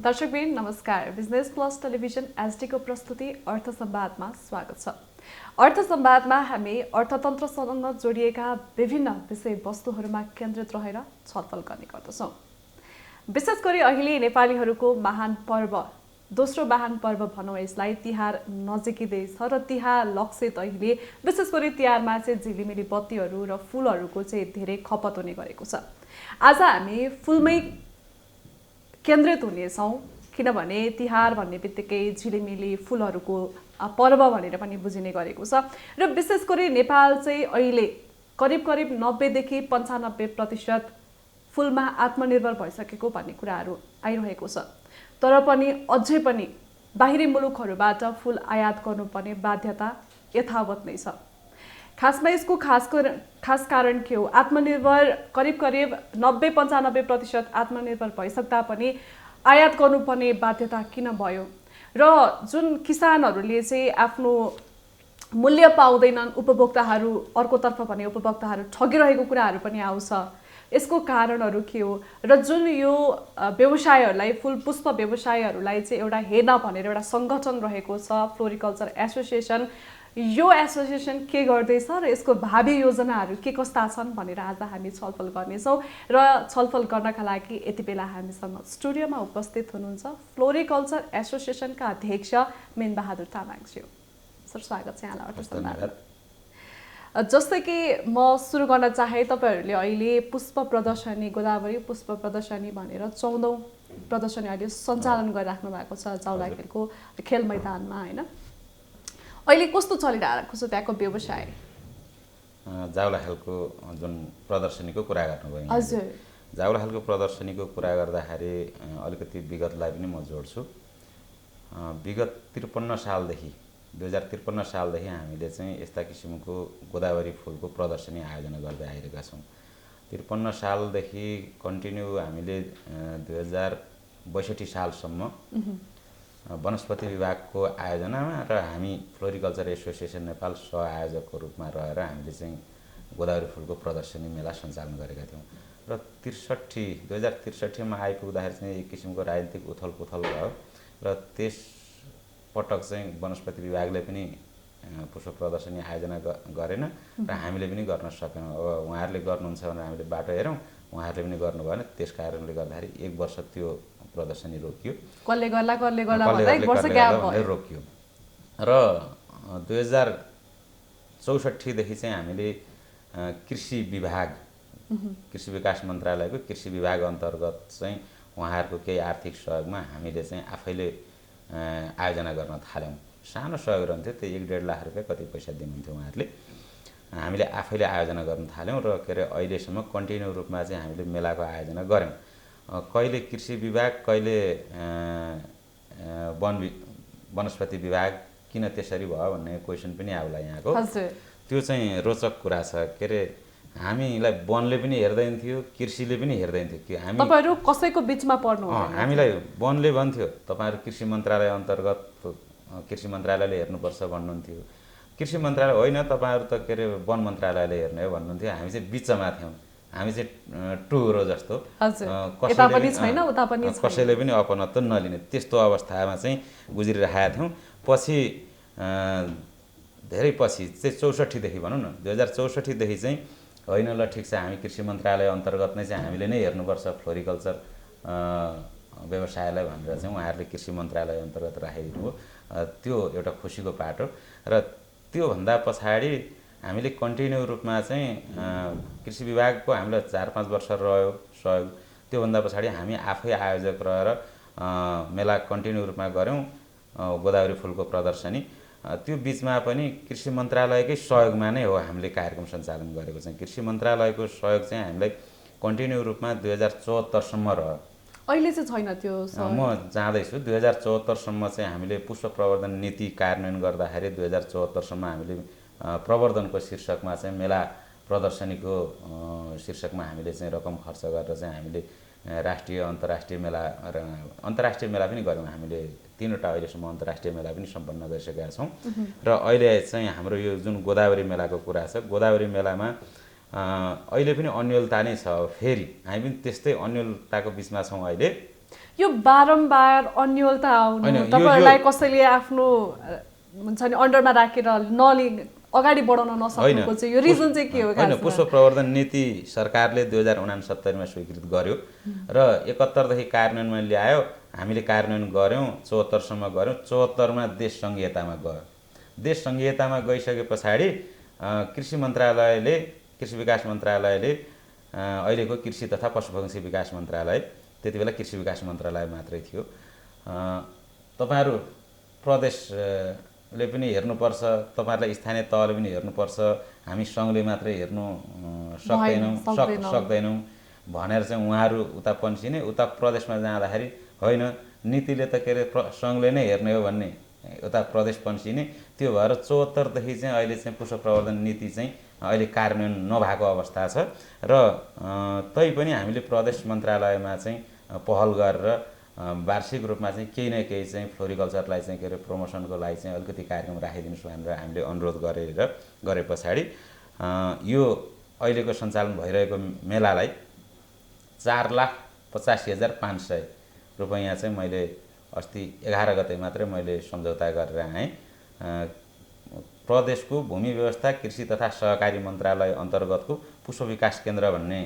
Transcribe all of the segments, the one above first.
दर्शकबिन नमस्कार। Business plus television SD को प्रस्तुति अर्थ संवादमा स्वागत छ। अर्थ संवादमा हामी अर्थतन्त्रसँग जोडिएका विभिन्न विषयवस्तुहरूमा केन्द्रित रहेर छलफल गर्ने गर्दछौँ। विशेष गरी अहिले नेपालीहरूको महान पर्व, दोस्रो महान पर्व भनौँ यसलाई, तिहार नजिकिँदैछ र तिहार लक्षित अहिले विशेष गरी तिहारमा चाहिँ झिलिमिली बत्तीहरू र फुलहरूको चाहिँ धेरै खपत हुने गरेको छ। आज हामी फुलमै केन्द्रित हुनेछौँ, किनभने तिहार भन्ने बित्तिकै झिलिमिली फुलहरूको पर्व भनेर पनि बुझिने गरेको छ र विशेष गरी नेपाल चाहिँ अहिले करिब 90देखि 95% फुलमा आत्मनिर्भर भइसकेको भन्ने कुराहरू आइरहेको छ। तर पनि अझै पनि बाहिरी मुलुकहरूबाट फुल आयात गर्नुपर्ने बाध्यता यथावत नै छ। खासमा यसको खास कारण के हो? आत्मनिर्भर करिब 90-95% आत्मनिर्भर भइसक्दा पनि आयात गर्नुपर्ने बाध्यता किन भयो? र जुन किसानहरूले चाहिँ आफ्नो मूल्य पाउँदैनन्, उपभोक्ताहरू अर्कोतर्फ भने उपभोक्ताहरू ठगिरहेको कुराहरू पनि आउँछ। यसको कारणहरू के हो? र जुन यो व्यवसायहरूलाई, फुल पुष्प व्यवसायहरूलाई चाहिँ एउटा हेर्न भनेर एउटा सङ्गठन रहेको छ, फ्लोरिकल्चर एसोसिएसन, यो एसोसिएसन के गर्दैछ र यसको भावी योजनाहरू के कस्ता छन् भनेर आज हामी छलफल गर्नेछौँ। र छलफल गर्नका लागि यति बेला हामीसँग स्टुडियोमा उपस्थित हुनुहुन्छ फ्लोरिकल्चर एसोसिएसनका अध्यक्ष मेनबहादुर तामाङज्यू। सर, स्वागत छ यहाँलाई अर्थ संवादमा। जस्तै कि म सुरु गर्न चाहे, तपाईँहरूले अहिले पुष्प प्रदर्शनी, गोदावरी पुष्प प्रदर्शनी भनेर 14औं प्रदर्शनी अहिले सञ्चालन गरिराख्नु भएको छ जाउलाखेलको खेल मैदानमा, होइन? अहिले कस्तो चलिरहेको छ त्यहाँको व्यवसाय? जाउलाखेलको जुन प्रदर्शनीको कुरा गर्नुभयो, हजुर, जाउलाखेलको प्रदर्शनीको कुरा गर्दाखेरि अलिकति विगतलाई पनि म जोड्छु। विगत 2053 सालदेखि हामीले चाहिँ यस्ता किसिमको गोदावरी फुलको प्रदर्शनी आयोजना गर्दै आइरहेका छौँ। 53 सालदेखि कन्टिन्यू हामीले 2062 सालसम्म वनस्पति विभागको आयोजनामा र हामी फ्लोरिकल्चर एसोसिएसन नेपाल सह-आयोजकको रूपमा रहेर हामीले चाहिँ गोदावरी फुलको प्रदर्शनी मेला सञ्चालन गरेका थियौँ। र 2063मा आइपुग्दाखेरि चाहिँ एक किसिमको राजनीतिक उथलपुथल भयो र त्यस पटक चाहिँ वनस्पति विभागले पनि पुष्प प्रदर्शनी आयोजना गरेन र हामीले पनि गर्न सकेनौँ। अब उहाँहरूले गर्नुहुन्छ भनेर हामीले बाटो हेऱ्यौँ, उहाँहरूले पनि गर्नु भएन। त्यस कारणले गर्दाखेरि एक वर्ष त्यो प्रदर्शनी रोकियो, कसले रोकियो। र 2064देखि चाहिँ हामीले कृषि विभाग, कृषि विकास मन्त्रालयको कृषि विभाग अन्तर्गत चाहिँ उहाँहरूको केही आर्थिक सहयोगमा हामीले चाहिँ आफैले आयोजना गर्न थाल्यौँ। सानो सहयोग रहन्थ्यो, त्यो 1-1.5 लाख रुपियाँ कति पैसा दिनुहुन्थ्यो उहाँहरूले। हामीले आफैले आयोजना गर्न थाल्यौँ र अहिलेसम्म कन्टिन्यू रूपमा चाहिँ हामीले मेलाको आयोजना गऱ्यौँ। कहिले कृषि विभाग, कहिले वनस्पति विभाग, किन त्यसरी भयो भन्ने क्वेसन पनि आउला यहाँको। त्यो चाहिँ रोचक कुरा छ। हामीलाई वनले पनि हेर्दैन थियो, कृषिले पनि हेर्दैन थियो कि हामी तपाईहरु कसैको बीचमा पर्नु हुँदैन। हामीलाई वनले भन्थ्यो तपाईहरु कृषि मन्त्रालय अन्तर्गत कृषि मन्त्रालयले हेर्नुपर्छ भन्नुहुन्थ्यो। कृषि मन्त्रालय होइन, तपाईहरु त वन मन्त्रालयले हेर्ने हो भन्नुहुन्थ्यो। हामी चाहिँ बीचमा थियौँ। हामी चाहिँ टुरो जस्तो, कसैले पनि अपनत्व नलिने त्यस्तो अवस्थामा चाहिँ गुज्रिरहेका थियौँ। पछि धेरै पछि चाहिँ 64देखि भनौँ न, 2064देखि चाहिँ होइन ल ठिक छ, हामी कृषि मन्त्रालय अन्तर्गत नै चाहिँ हामीले नै हेर्नुपर्छ फ्लोरिकल्चर व्यवसायलाई भनेर चाहिँ उहाँहरूले कृषि मन्त्रालय अन्तर्गत राखिदिनु हो। त्यो एउटा खुसीको पाटो। र त्योभन्दा पछाडि हामीले कन्टिन्यू रूपमा चाहिँ कृषि विभागको हामीलाई 4-5 वर्ष रह्यो सहयोग। त्योभन्दा पछाडि हामी आफै आयोजक रहेर मेला कन्टिन्यू रूपमा गऱ्यौँ, गोदावरी फुलको प्रदर्शनी। त्यो बिचमा पनि कृषि मन्त्रालयकै सहयोगमा नै हो हामीले कार्यक्रम सञ्चालन गरेको चाहिँ। कृषि मन्त्रालयको सहयोग चाहिँ हामीलाई कन्टिन्यू रूपमा 2074सम्म रह्यो। अहिले चाहिँ छैन त्यो। म जाँदैछु 2074सम्म चाहिँ हामीले पुष्प प्रवर्धन नीति कार्यान्वयन गर्दाखेरि 2074सम्म हामीले प्रवर्धनको शीर्षकमा चाहिँ मेला प्रदर्शनीको शीर्षकमा हामीले चाहिँ रकम खर्च गरेर चाहिँ हामीले राष्ट्रिय अन्तर्राष्ट्रिय मेला र अन्तर्राष्ट्रिय मेला पनि गऱ्यौँ। हामीले 3वटा अहिलेसम्म अन्तर्राष्ट्रिय मेला पनि सम्पन्न गरिसकेका छौँ। र अहिले चाहिँ हाम्रो यो जुन गोदावरी मेलाको कुरा छ, गोदावरी मेलामा अहिले पनि अन्योलता नै छ। फेरि हामी पनि त्यस्तै अन्योलताको बिचमा छौँ अहिले। यो बारम्बार अन्यलता आउनु होइन, तपाईहरुलाई कसैले आफ्नो हुन्छ नि अन्डरमा राखेर अगाडि बढाउन नसक्नुको चाहिँ यो रिजन चाहिँ के हो होइन, पुष्प प्रवर्धन नीति सरकारले 2069 मा स्वीकृत गर्यो र 71 देखि कार्यान्वयनमा ल्यायो। हामीले कार्यान्वयन गर्यौं, 74 सम्म गर्यौं। 74 मा देश संघीयतामा गयो। देश संघीयतामा गइसके पछाडि कृषि मन्त्रालयले, कृषि विकास मन्त्रालयले, अहिलेको कृषि तथा पशुपक्षी विकास मन्त्रालय, त्यति बेला कृषि विकास मन्त्रालय मात्रै थियो। तपाईहरु प्रदेशले पनि हेर्नुपर्छ, तपाईहरुलाई स्थानीय तहले पनि हेर्नुपर्छ, हामी संघले मात्रै हेर्नु सक्दैनौं भनेर चाहिँ उहाँहरु उता पन्सिने। उता प्रदेशमा जाँदाखेरि होइन, नीतिले त के अरे संघले नै हेर्ने हो भन्ने उता प्रदेश पन्सिने। त्यो भएर 74 देखि चाहिँ अहिले चाहिँ पुष्प प्रवर्धन नीति चाहिँ अहिले कार्यान्वयन नभएको अवस्था छ र तैपनि हामीले प्रदेश मन्त्रालयमा चाहिँ पहल गरेर वार्षिक रूपमा चाहिँ केही न केही चाहिँ फ्लोरिकल्चरलाई चाहिँ के अरे प्रमोसनको लागि चाहिँ अलिकति कार्यक्रम राखिदिनुस् भनेर हामीले अनुरोध गरे पछाडि यो अहिलेको सञ्चालन भइरहेको मेलालाई 4,85,500 रुपैयाँ चाहिँ मैले अस्ति 11 गते मात्रै मैले सम्झौता गरेर आएँ। प्रदेशको भूमि व्यवस्था कृषि तथा सहकारी मन्त्रालय अन्तर्गतको पुष्प विकास केन्द्र भन्ने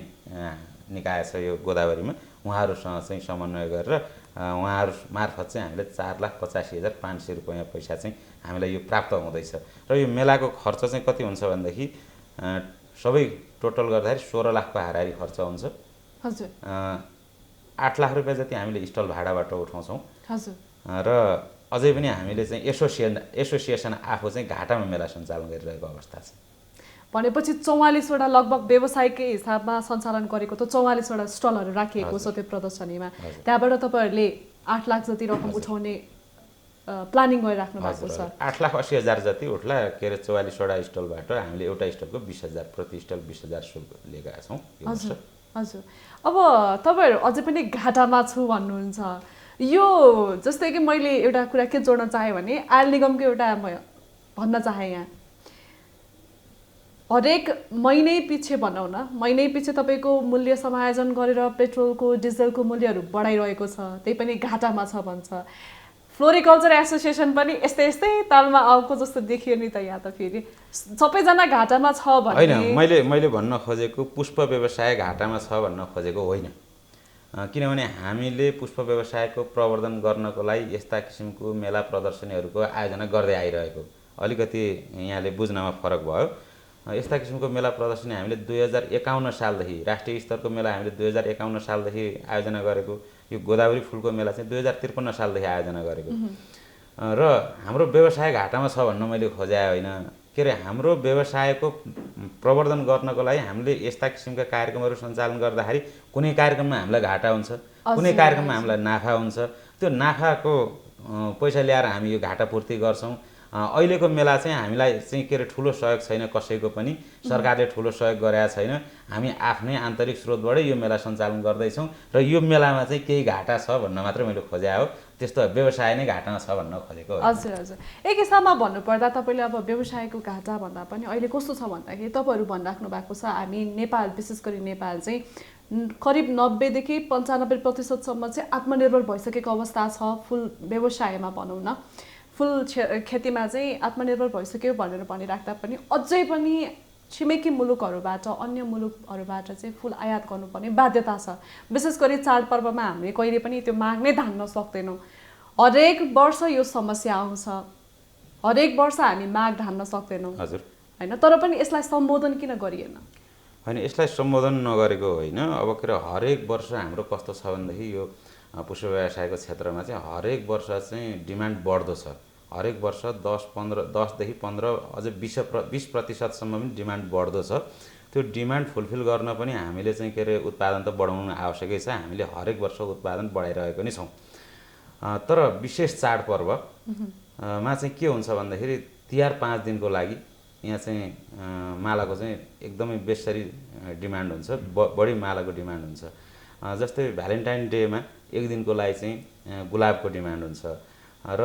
निकाय छ यो गोदावरीमा, उहाँहरुसँग चाहिँ समन्वय गरेर उहाँहरु मार्फत चाहिँ हामीले 4,85,500 रुपैयाँ पैसा चाहिँ हामीलाई यो प्राप्त हुँदैछ। र यो मेलाको खर्च चाहिँ कति हुन्छ भनेदेखि सबै टोटल गर्दाखेरि 16 लाखको हाराहारी खर्च हुन्छ। हजुर। 8 लाख रुपैयाँ जति हामीले स्टल भाडाबाट उठाउँछौँ। हजुर। र अझै पनि हामीले चाहिँ एसोसिएसन आफू चाहिँ घाटामा मेला सञ्चालन गरिरहेको अवस्था छ। भनेपछि 44 वटा लगभग व्यवसायकै हिसाबमा सञ्चालन गरेको त 44 वटा स्टलहरू राखिएको छ त्यो प्रदर्शनीमा। त्यहाँबाट तपाईहरुले 8 लाख जति रकम उठाउने प्लानिङ गरिराख्नु भएको छ। 8,80,000 जति उठ्ला के अरे 44 वटा स्टलबाट हामीले एउटा स्टलको 20,000 प्रति स्टल 20,000 शुल्क लिएका छौँ। हजुर हजुर। अब तपाईहरु अझै पनि घाटामा छु भन्नुहुन्छ। यो जस्तै कि मैले एउटा कुरा के जोड्न चाहे भने आयल निगमको एउटा भन्न चाहे यहाँ हरेक महिनै पछि भनौँ न, महिनै पछि तपाईको मूल्य समायोजन गरेर पेट्रोलको डिजलको मूल्यहरू बढाइरहेको छ, त्यही पनि घाटामा छ भन्छ। फ्लोरिकल्चर एसोसिएसन पनि यस्तै तालमा आउको जस्तो देखियो नि त। यहाँ त फेरि सबैजना घाटामा छ भने होइन, मैले भन्न खोजेको पुष्प व्यवसाय घाटामा छ भन्न खोजेको होइन। किनभने हामीले पुष्प व्यवसायको प्रवर्धन गर्नको लागि यस्ता किसिमको मेला प्रदर्शनीहरूको आयोजना गर्दै आइरहेको, अलिकति यहाँले बुझ्नमा फरक भयो। यस्ता किसिमको मेला प्रदर्शनी हामीले 2051 सालदेखि, राष्ट्रिय स्तरको मेला हामीले 2051 सालदेखि आयोजना गरेको। यो गोदावरी फुलको मेला चाहिँ 2053 सालदेखि आयोजना गरेको। र हाम्रो व्यवसाय घाटामा छ भन्न मैले खोजे होइन। के अरे हाम्रो व्यवसायको प्रवर्धन गर्नको लागि हामीले यस्ता किसिमका कार्यक्रमहरू सञ्चालन गर्दाखेरि कुनै कार्यक्रममा हामीलाई घाटा हुन्छ, कुनै कार्यक्रममा हामीलाई नाफा हुन्छ। त्यो नाफाको पैसा ल्याएर हामी यो घाटा पूर्ति गर्छौँ। अहिलेको मेला चाहिँ हामीलाई चाहिँ के अरे ठुलो सहयोग छैन, कसैको पनि सरकारले ठुलो सहयोग गरेका छैन। हामी आफ्नै आन्तरिक स्रोतबाटै यो मेला सञ्चालन गर्दैछौँ र यो मेलामा चाहिँ केही घाटा छ भन्न मात्रै मैले खोजे हो। त्यस्तो व्यवसाय नै घाटामा छ भन्न खोजेको हो। हजुर हजुर। एक हिसाबमा भन्नुपर्दा तपाईले अब व्यवसायको घाटा भन्दा पनि अहिले कस्तो छ भन्दाखेरि तपाईहरु भनिराख्नु भएको छ हामी नेपाल, विशेष गरी नेपाल चाहिँ करिब 90 देखि 95% सम्म चाहिँ आत्मनिर्भर भइसकेको अवस्था छ। फुल व्यवसायमा भनौँ न, फुल खेतीमा चाहिँ आत्मनिर्भर भइसक्यो भनेर भनिराख्दा पनि अझै पनि छिमेकी मुलुकहरूबाट, अन्य मुलुकहरूबाट चाहिँ फुल आयात गर्नुपर्ने बाध्यता छ। विशेष गरी चाडपर्वमा हामीले कहिले पनि त्यो माग नै धान्न सक्दैनौँ। हरेक वर्ष यो समस्या आउँछ, हरेक वर्ष हामी माग धान्न सक्दैनौँ। हजुर। हैन, तर पनि यसलाई सम्बोधन किन गरिएन? होइन, यसलाई सम्बोधन नगरेको होइन। अब के अरे हरेक वर्ष हाम्रो कस्तो छ भनेदेखि यो पुष्प व्यवसायको क्षेत्रमा चाहिँ हरेक वर्ष चाहिँ डिमान्ड बढ्दो छ। हरेक वर्ष 10 देखि 15 अझै 20% सम्म पनि डिमान्ड बढ्दो छ। त्यो डिमान्ड फुलफिल गर्न पनि हामीले चाहिँ के अरे उत्पादन त बढाउनु आवश्यकै छ। हामीले हरेक वर्ष उत्पादन बढाइरहेको नै छौँ। तर विशेष चाडपर्वमा चाहिँ के हुन्छ भन्दाखेरि तिहार 5 दिनको लागि यहाँ चाहिँ मालाको चाहिँ एकदमै बेसरी डिमान्ड हुन्छ, बढी मालाको डिमान्ड हुन्छ। जस्तै भ्यालेन्टाइन डेमा 1 दिनको लागि चाहिँ गुलाबको डिमान्ड हुन्छ। र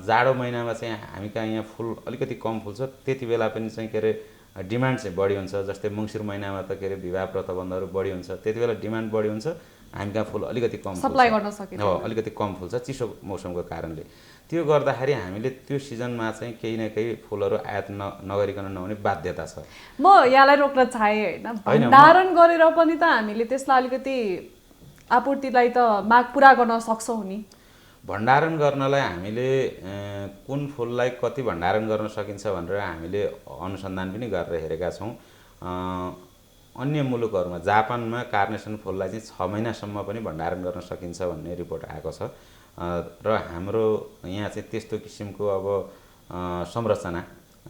जाडो महिनामा चाहिँ हामी कहाँ यहाँ फुल अलिकति कम फुल्छ, त्यति बेला पनि चाहिँ के अरे डिमान्ड चाहिँ बढी हुन्छ। जस्तै मङ्सिर महिनामा त के अरे विवाह व्रतबन्धहरू बढी हुन्छ, त्यति बेला डिमान्ड बढी हुन्छ। हामी कहाँ फुल अलिकति कम सप्लाई गर्न सकिन्छ। हो, अलिकति कम फुल्छ चिसो मौसमको कारणले। त्यो गर्दाखेरि हामीले त्यो सिजनमा चाहिँ केही न केही फुलहरू आयात नगरिकन नहुने बाध्यता छ। म यहाँलाई रोक्न चाहे होइन, भण्डारण गरेर पनि त हामीले त्यसलाई अलिकति आपूर्तिलाई त माग पुरा गर्न सक्छौँ नि। भण्डारण गर्नलाई हामीले कुन फुललाई कति भण्डारण गर्न सकिन्छ भनेर हामीले अनुसन्धान पनि गरेर हेरेका छौँ। अन्य मुलुकहरूमा जापानमा कार्नेसन फुललाई चाहिँ 6 महिनासम्म पनि भण्डारण गर्न सकिन्छ भन्ने रिपोर्ट आएको छ। र हाम्रो यहाँ चाहिँ त्यस्तो किसिमको अब संरचना,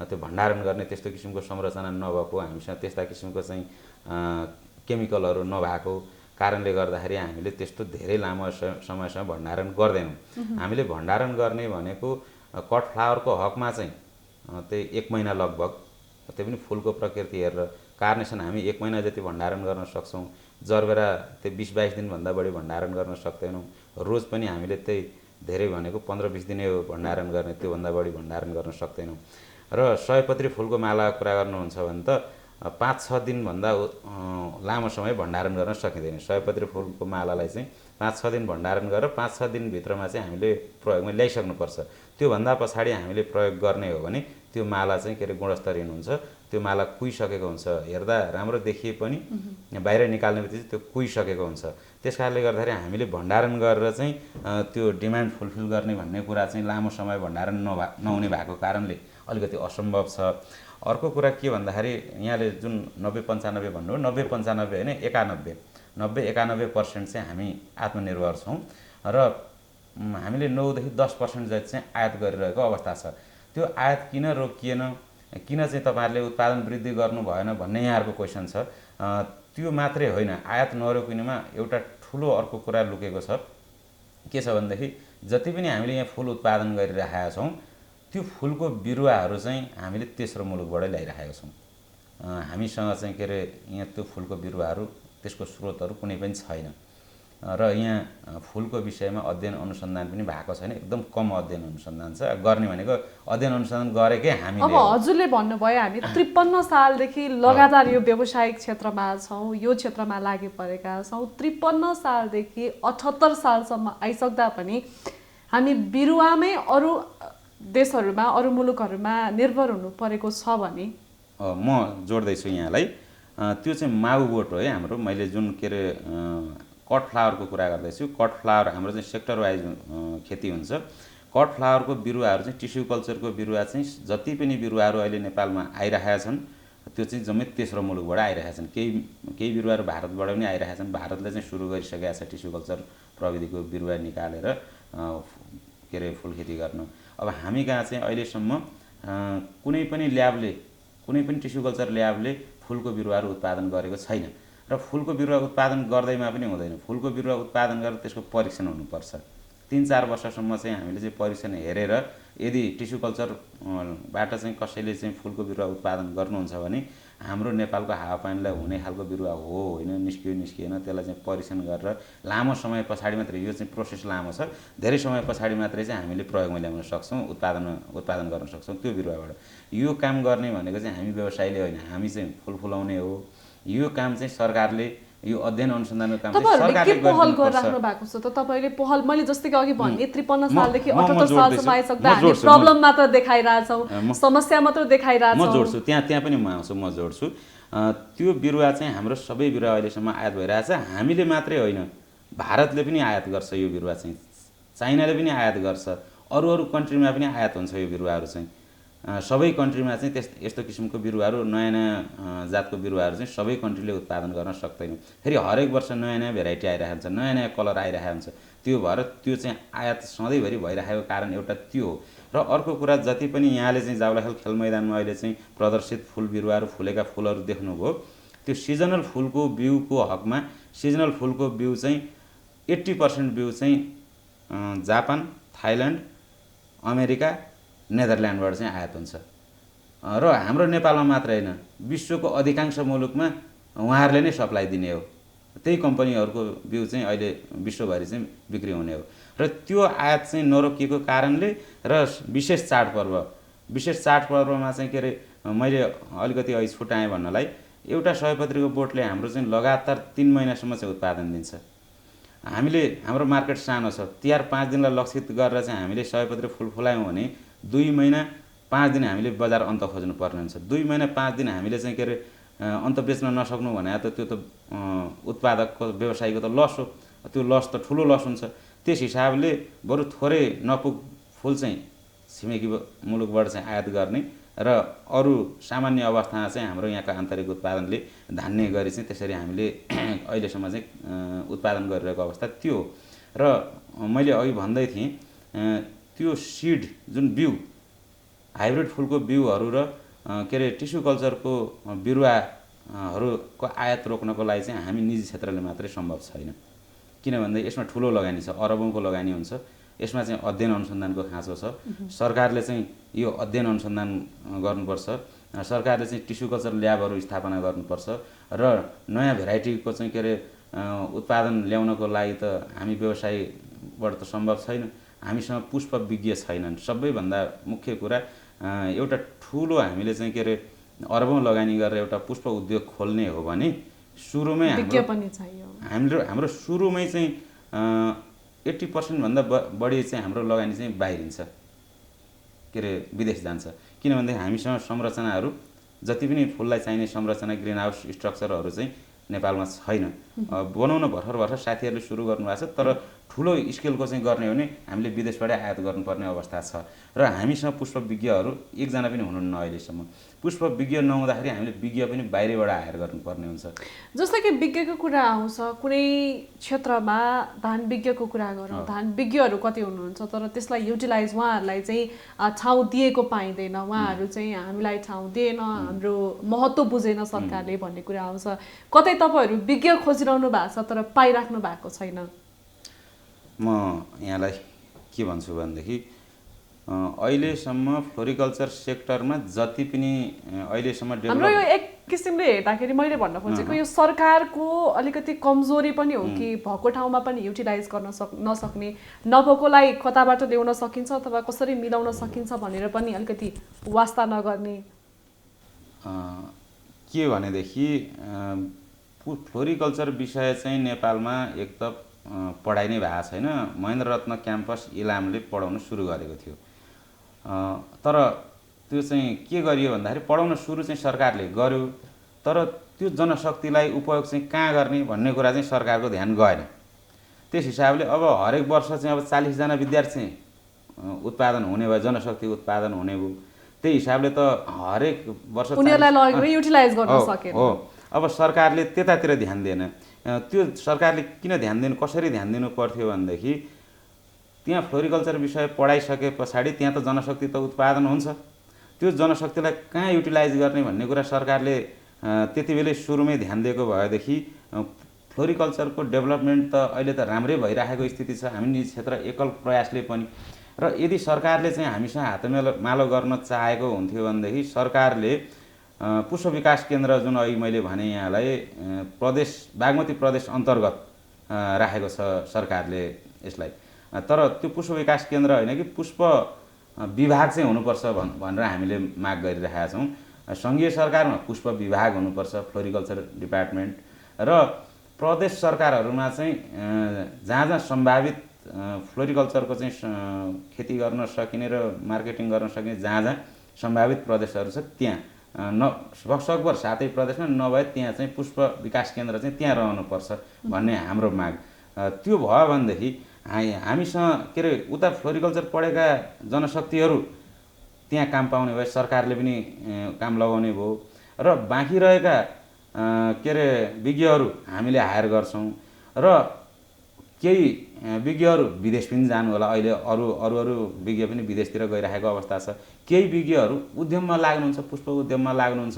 त्यो भण्डारण गर्ने त्यस्तो किसिमको संरचना नभएको, हामीसँग त्यस्ता किसिमको चाहिँ केमिकलहरू नभएको कारणले गर्दाखेरि हामीले त्यस्तो धेरै लामो समयसम्म भण्डारण गर्दैनौँ। हामीले भण्डारण गर्ने भनेको कट फ्लावरको हकमा चाहिँ त्यही 1 महिना लगभग, त्यो पनि फुलको प्रकृति हेरेर। कार्नेसन हामी 1 महिना जति भण्डारण गर्न सक्छौँ, जरबेरा त्यो 20-22 दिनभन्दा बढी भण्डारण गर्न सक्दैनौँ। रोज पनि हामीले त्यही धेरै भनेको 15-20 दिनै हो भण्डारण गर्ने, त्योभन्दा बढी भण्डारण गर्न सक्दैनौँ। र सयपत्री फुलको मालाको कुरा गर्नुहुन्छ भने त 5-6 दिनभन्दा लामो समय भण्डारण गर्न सकिँदैन। सयपत्री फुलको मालालाई चाहिँ 5-6 दिन भण्डारण गरेर 5-6 दिनभित्रमा चाहिँ हामीले प्रयोगमा ल्याइसक्नुपर्छ। त्योभन्दा पछाडि हामीले प्रयोग गर्ने हो भने त्यो माला चाहिँ के अरे गुणस्तरहीन हुन्छ, त्यो माला कुहिसकेको हुन्छ। हेर्दा राम्रो देखिए पनि बाहिर निकाल्ने बित्तिकै त्यो कुहिसकेको हुन्छ। त्यस कारणले गर्दाखेरि हामीले भण्डारण गरेर चाहिँ त्यो डिमान्ड फुलफिल गर्ने भन्ने कुरा चाहिँ लामो समय भण्डारण नहुने भएको कारणले अलिकति असम्भव छ। अर्को कुरा के भन्दाखेरि यहाँले जुन 90-95 भन्नुभयो, 90-95 होइन 91% चाहिँ हामी आत्मनिर्भर छौँ र हामीले 9 देखि 10% जति चाहिँ आयात गरिरहेको अवस्था छ। त्यो आयात किन रोकिएन, किन चाहिँ तपाईँहरूले उत्पादन वृद्धि गर्नु भएन भन्ने यहाँहरूको क्वेसन छ। त्यो मात्रै होइन, आयात नरोकिनुमा एउटा ठुलो अर्को कुरा लुकेको छ। के छ भनेदेखि जति पनि हामीले यहाँ फुल उत्पादन गरिरहेका छौँ त्यो फुलको बिरुवाहरू चाहिँ हामीले तेस्रो मुलुकबाट ल्याइरहेका छौँ। हामीसँग चाहिँ के अरे यहाँ त्यो फुलको बिरुवाहरू त्यसको स्रोतहरू कुनै पनि छैन र यहाँ फुलको विषयमा अध्ययन अनुसन्धान पनि भएको छैन। एकदम कम अध्ययन अनुसन्धान छ। गर्ने भनेको अध्ययन अनुसन्धान गरेकै हामीले। अब हजुरले भन्नुभयो हामी 53 सालदेखि लगातार यो व्यावसायिक क्षेत्रमा छौँ, यो क्षेत्रमा लागि परेका छौँ। 53 सालदेखि 78 सालसम्म आइसक्दा पनि हामी बिरुवामै अरू देशहरूमा, अरू मुलुकहरूमा निर्भर हुनु परेको छ भने म जोड्दैछु यहाँलाई। त्यो चाहिँ माउबोट हो है हाम्रो। मैले जुन के अरे कट फ्लावरको कुरा गर्दैछु। कट फ्लावर हाम्रो चाहिँ सेक्टर वाइज खेती हुन्छ। कट फ्लावरको बिरुवाहरू चाहिँ टिस्यु कल्चरको बिरुवा चाहिँ जति पनि बिरुवाहरू अहिले नेपालमा आइरहेका छन् त्यो चाहिँ जम्मै तेस्रो मुलुकबाट आइरहेका छन्। केही बिरुवाहरू भारतबाट पनि आइरहेका छन्। भारतले चाहिँ सुरु गरिसकेका छ टिस्यु कल्चर प्रविधिको बिरुवा निकालेर के अरे फुल खेती गर्न। अब हामी कहाँ चाहिँ अहिलेसम्म कुनै पनि टिस्यु कल्चर ल्याबले फुलको बिरुवाहरू उत्पादन गरेको छैन र फुलको बिरुवा उत्पादन गर्दैमा पनि हुँदैन। फुलको बिरुवा उत्पादन गरेर त्यसको परीक्षण हुनुपर्छ। 3-4 वर्षसम्म चाहिँ हामीले चाहिँ परीक्षण हेरेर यदि टिस्यु कल्चरबाट चाहिँ कसैले चाहिँ फुलको बिरुवा उत्पादन गर्नुहुन्छ भने हाम्रो नेपालको हावापानीलाई हुने खालको बिरुवा हो होइन, निस्किएन, त्यसलाई चाहिँ परीक्षण गरेर लामो समय पछाडि मात्रै, यो चाहिँ प्रोसेस लामो छ, धेरै समय पछाडि मात्रै चाहिँ हामीले प्रयोगमा ल्याउन सक्छौँ, उत्पादन गर्न सक्छौँ त्यो बिरुवाबाट। यो काम गर्ने भनेको चाहिँ हामी व्यवसायले होइन, हामी चाहिँ फुल फुलाउने हो। यो काम चाहिँ सरकारले, यो अध्ययन अनुसन्धानको काम चाहिँ सरकारले पहल गरिराख्नु भएको छ त। तपाईँले पहल, मैले जस्तै अघि भने 53 सालदेखि 78 सालसम्म आइसक्दा हामी प्रब्लम मात्र देखाइरहेछौँ, समस्या मात्र देखाइरहेछौँ। म जोड्छु, त्यहाँ पनि म आउँछु, म जोड्छु। त्यो बिरुवा चाहिँ हाम्रो सबै बिरुवा अहिलेसम्म आयात भइरहेछ। हामीले मात्रै होइन, भारतले पनि आयात गर्छ यो बिरुवा चाहिँ, चाइनाले पनि आयात गर्छ, अरू कन्ट्रीमा पनि आयात हुन्छ यो बिरुवाहरू चाहिँ। सबै कन्ट्रीमा चाहिँ यस्तो किसिमको बिरुवाहरू, नयाँ जातको बिरुवाहरू चाहिँ सबै कन्ट्रीले उत्पादन गर्न सक्दैन। फेरि हरेक वर्ष नयाँ भेराइटी आइरहेको हुन्छ, नयाँ कलर आइरहेको हुन्छ। त्यो भएर त्यो चाहिँ आयात सधैँभरि भइरहेको कारण एउटा त्यो हो। र अर्को कुरा, जति पनि यहाँले चाहिँ जावलाखेल खेल मैदानमा अहिले चाहिँ प्रदर्शित फुल बिरुवाहरू, फुलेका फुलहरू देख्नुभयो, त्यो सिजनल फुलको बिउको हकमा सिजनल फुलको बिउ चाहिँ 80% बिउ चाहिँ जापान, थाइल्यान्ड, अमेरिका, नेदरल्यान्डबाट चाहिँ आयात हुन्छ। र हाम्रो नेपालमा मात्र होइन, विश्वको अधिकांश मुलुकमा उहाँहरूले नै सप्लाई दिने हो। त्यही कम्पनीहरूको बिउ चाहिँ अहिले विश्वभरि चाहिँ बिक्री हुने हो। र त्यो आयात चाहिँ नरोकिएको कारणले र विशेष चाडपर्वमा चाहिँ के अरे मैले अलिकति अघि छुट्याएँ भन्नलाई, एउटा सयपत्रीको बोटले हाम्रो चाहिँ लगातार 3 महिनासम्म चाहिँ उत्पादन दिन्छ। हामीले हाम्रो मार्केट सानो छ, तिहार 5 दिनलाई लक्षित गरेर चाहिँ हामीले सयपत्री फुल फुलायौँ भने 2 महिना 5 दिन हामीले बजार अन्त खोज्नु पर्ने हुन्छ। 2 महिना 5 दिन हामीले चाहिँ के अरे अन्त बेच्न नसक्नु भने त त्यो त उत्पादकको व्यवसायीको त लस हो। त्यो लस त ठुलो लस हुन्छ। त्यस हिसाबले बरु थोरै नपुग फुल चाहिँ छिमेकी मुलुकबाट चाहिँ आयात गर्ने र अरू सामान्य अवस्थामा चाहिँ हाम्रो यहाँको आन्तरिक उत्पादनले धान्ने गरी चाहिँ त्यसरी हामीले अहिलेसम्म चाहिँ उत्पादन गरिरहेको अवस्था त्यो हो। र मैले अघि भन्दै थिएँ त्यो सिड जुन बिउ हाइब्रिड फुलको बिउहरू र के अरे टिस्यु कल्चरको बिरुवाहरूको आयात रोक्नको लागि चाहिँ हामी निजी क्षेत्रले मात्रै सम्भव छैन। किनभने यसमा ठुलो लगानी छ, अरबौँको लगानी हुन्छ। यसमा चाहिँ अध्ययन अनुसन्धानको खाँचो छ। सरकारले चाहिँ यो अध्ययन अनुसन्धान गर्नुपर्छ। सरकारले चाहिँ टिस्यु कल्चर ल्याबहरू स्थापना गर्नुपर्छ र नयाँ भेराइटीको चाहिँ के अरे उत्पादन ल्याउनको लागि त हामी व्यवसायबाट त सम्भव छैन। हामीसँग पुष्प विज्ञ छैनन्। सबैभन्दा मुख्य कुरा एउटा ठुलो हामीले चाहिँ के अरे अरबौँ लगानी गरेर एउटा पुष्प उद्योग खोल्ने हो भने सुरुमै हाम्रो सुरुमै चाहिँ 80% भन्दा बढी चाहिँ हाम्रो लगानी चाहिँ बाहिरिन्छ, के अरे विदेश जान्छ। किनभने हामीसँग संरचनाहरू जति पनि फुललाई चाहिने संरचना ग्रिन हाउस स्ट्रक्चरहरू चाहिँ नेपालमा छैन। बनाउन भर्खर साथीहरूले सुरु गर्नुभएको छ, तर ठुलो स्केलको चाहिँ गर्ने हो भने हामीले विदेशबाटै आयात गर्नुपर्ने अवस्था छ। र हामीसँग पुष्प विज्ञहरू एकजना पनि हुनुहुन्न अहिलेसम्म। पुष्प विज्ञ नहुँदाखेरि हामीले विज्ञ पनि बाहिरबाट हायर गर्नुपर्ने हुन्छ। जस्तो कि विज्ञको कुरा आउँछ, कुनै क्षेत्रमा धान विज्ञको कुरा गरौँ, धान विज्ञहरू कति हुनुहुन्छ तर त्यसलाई युटिलाइज उहाँहरूलाई चाहिँ ठाउँ दिएको पाइँदैन। उहाँहरू चाहिँ हामीलाई ठाउँ दिएन, हाम्रो महत्त्व बुझेन सरकारले भन्ने कुरा आउँछ। कतै तपाईँहरू विज्ञ खोजिरहनु भएको छ तर पाइराख्नु भएको छैन। म यहाँलाई के भन्छु भनेदेखि अहिलेसम्म फ्लोरिकल्चर सेक्टरमा जति पनि अहिलेसम्म हाम्रो यो एक किसिमले हेर्दाखेरि मैले भन्न खोजेको यो सरकारको अलिकति कमजोरी पनि हो कि भएको ठाउँमा पनि युटिलाइज गर्न नसक्ने, नभएकोलाई कताबाट ल्याउन सकिन्छ अथवा कसरी मिलाउन सकिन्छ भनेर पनि अलिकति वास्ता नगर्ने। के भनेदेखि फ्लोरिकल्चर विषय चाहिँ नेपालमा एक त पढाइ नै भएको छैन। महेन्द्र रत्न क्याम्पस इलामले पढाउन सुरु गरेको थियो, तर त्यो चाहिँ के गरियो भन्दाखेरि पढाउन सुरु चाहिँ सरकारले गर्यो, तर त्यो जनशक्तिलाई उपयोग चाहिँ कहाँ गर्ने भन्ने कुरा चाहिँ सरकारको ध्यान गएन। त्यस हिसाबले अब हरेक वर्ष चाहिँ अब 40 जना विद्यार्थी उत्पादन हुने भयो, जनशक्ति उत्पादन हुने भयो। त्यही हिसाबले त हरेक वर्ष उनीहरूलाई युटिलाइज गर्न सकेन। हो, अब सरकारले त्यतातिर ध्यान दिएन। त्यो सरकारले किन ध्यान दिनु, कसरी ध्यान दिनु पर्थ्यो भनेदेखि त्यहाँ फ्लोरिकल्चर विषय पढाइसके पछाडि त्यहाँ त जनशक्ति त उत्पादन हुन्छ, त्यो जनशक्तिलाई कहाँ युटिलाइज गर्ने भन्ने कुरा सरकारले त्यति बेलै सुरुमै ध्यान दिएको भएदेखि फ्लोरिकल्चरको डेभलपमेन्ट त अहिले त राम्रै भइरहेको स्थिति छ। हामी निजी क्षेत्र एकल प्रयासले पनि, र यदि सरकारले चाहिँ हामीसँग हातमालो गर्न चाहेको हुन्थ्यो भनेदेखि सरकारले पुष्प विकास केन्द्र जुन अघि मैले भने यहाँलाई प्रदेश बागमती प्रदेश अन्तर्गत राखेको छ सरकारले यसलाई, तर त्यो पुष्प विकास केन्द्र होइन कि पुष्प विभाग चाहिँ हुनुपर्छ भनेर हामीले माग गरिरहेका छौँ। सङ्घीय सरकारमा पुष्प विभाग हुनुपर्छ, फ्लोरिकल्चर डिपार्टमेन्ट, र प्रदेश सरकारहरूमा चाहिँ जहाँ जहाँ सम्भावित फ्लोरिकल्चरको चाहिँ खेती गर्न सकिने र मार्केटिङ गर्न सकिने जहाँ जहाँ सम्भावित प्रदेशहरू छ त्यहाँ सकभर सातै प्रदेशमा नभए त्यहाँ चाहिँ पुष्प विकास केन्द्र चाहिँ त्यहाँ रहनुपर्छ भन्ने हाम्रो माग। त्यो भयो भनेदेखि हामीसँग के अरे उता फ्लोरिकल्चर पढेका जनशक्तिहरू त्यहाँ काम पाउने भए, सरकारले पनि काम लगाउने भयो, र बाँकी रहेका के अरे विज्ञहरू हामीले हायर गर्छौँ, र केही विज्ञहरू विदेश पनि जानु होला। अहिले अरू विज्ञ पनि विदेशतिर गइरहेको अवस्था छ। केही विज्ञहरू उद्यममा लाग्नुहुन्छ, पुष्प उद्यममा लाग्नुहुन्छ।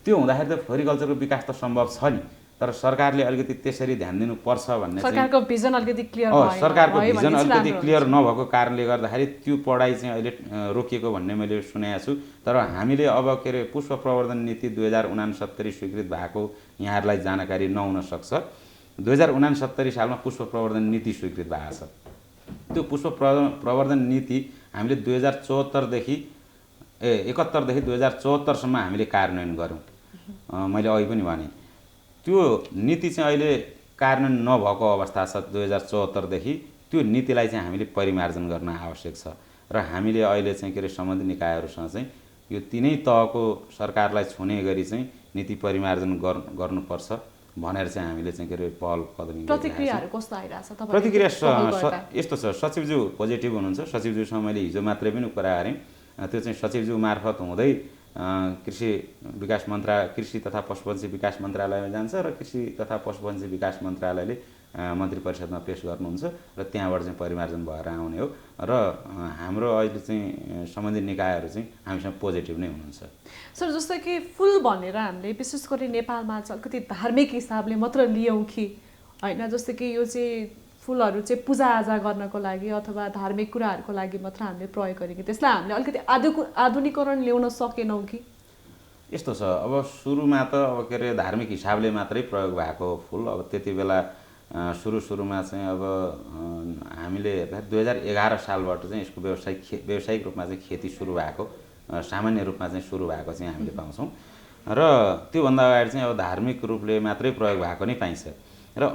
त्यो हुँदाखेरि त फ्लोरिकल्चरको विकास त सम्भव छ नि, तर सरकारले अलिकति त्यसरी ध्यान दिनुपर्छ भन्ने सरकारको भिजन अलिकति क्लियर भएन। सरकारको भिजन अलिकति क्लियर नभएको कारणले गर्दाखेरि त्यो पढाइ चाहिँ अहिले रोकिएको भन्ने मैले सुनेको छु। तर हामीले अब के अरे पुष्प प्रवर्धन नीति 2069 स्वीकृत भएको यहाँहरूलाई जानकारी नहुन सक्छ। 2069 सालमा पुष्प प्रवर्धन नीति स्वीकृत भएको छ। त्यो पुष्प प्रवर्धन नीति हामीले 2071 देखि 2074 सम्म हामीले कार्यान्वयन गऱ्यौँ। मैले अघि पनि भने त्यो नीति चाहिँ अहिले कार्यान्वयन नभएको अवस्था छ 2074 देखि त्यो नीतिलाई चाहिँ हामीले परिमार्जन गर्न आवश्यक छ र हामीले अहिले चाहिँ के अरे सम्बन्धित निकायहरूसँग चाहिँ यो तिनै तहको सरकारलाई छुने गरी चाहिँ नीति परिमार्जन गर्नुपर्छ भनेर चाहिँ हामीले चाहिँ के अरे पहल कदमी प्रतिक्रियाहरू कस्तो आइरहेछ तपाईहरुको? प्रतिक्रिया यस्तो छ, सचिवज्यू पोजिटिभ हुनुहुन्छ। सचिवज्यूसँग मैले हिजो मात्रै पनि कुरा गरेँ, त्यो चाहिँ सचिवज्यू मार्फत हुँदै कृषि तथा पशुपन्छी विकास मन्त्रालयमा जान्छ र कृषि तथा पशुपन्छी विकास मन्त्रालयले मन्त्री परिषदमा पेश गर्नुहुन्छ र त्यहाँबाट चाहिँ परिमार्जन भएर आउने हो र हाम्रो अहिले चाहिँ सम्बन्धित निकायहरू चाहिँ हामीसँग पोजिटिभ नै हुनुहुन्छ। सर, जस्तो कि फुल भनेर हामीले विशेष गरी नेपालमा चाहिँ अलिकति धार्मिक हिसाबले मात्र लियौँ कि होइन, जस्तो कि यो चाहिँ फुलहरू चाहिँ पूजाआजा गर्नको लागि अथवा धार्मिक कुराहरूको लागि मात्र हामीले प्रयोग गरेको, त्यसलाई हामीले अलिकति आधुनिकीकरण ल्याउन सकेनौँ कि? यस्तो छ, अब सुरुमा त अब के अरे धार्मिक हिसाबले मात्रै प्रयोग भएको फुल, अब त्यति बेला सुरुमा चाहिँ अब हामीले 2011 सालबाट चाहिँ यसको व्यावसायिक रूपमा चाहिँ खेती सुरु भएको, सामान्य रूपमा चाहिँ सुरु भएको चाहिँ हामीले पाउँछौँ र त्योभन्दा अगाडि चाहिँ अब धार्मिक रूपले मात्रै प्रयोग भएको नै पाइन्छ र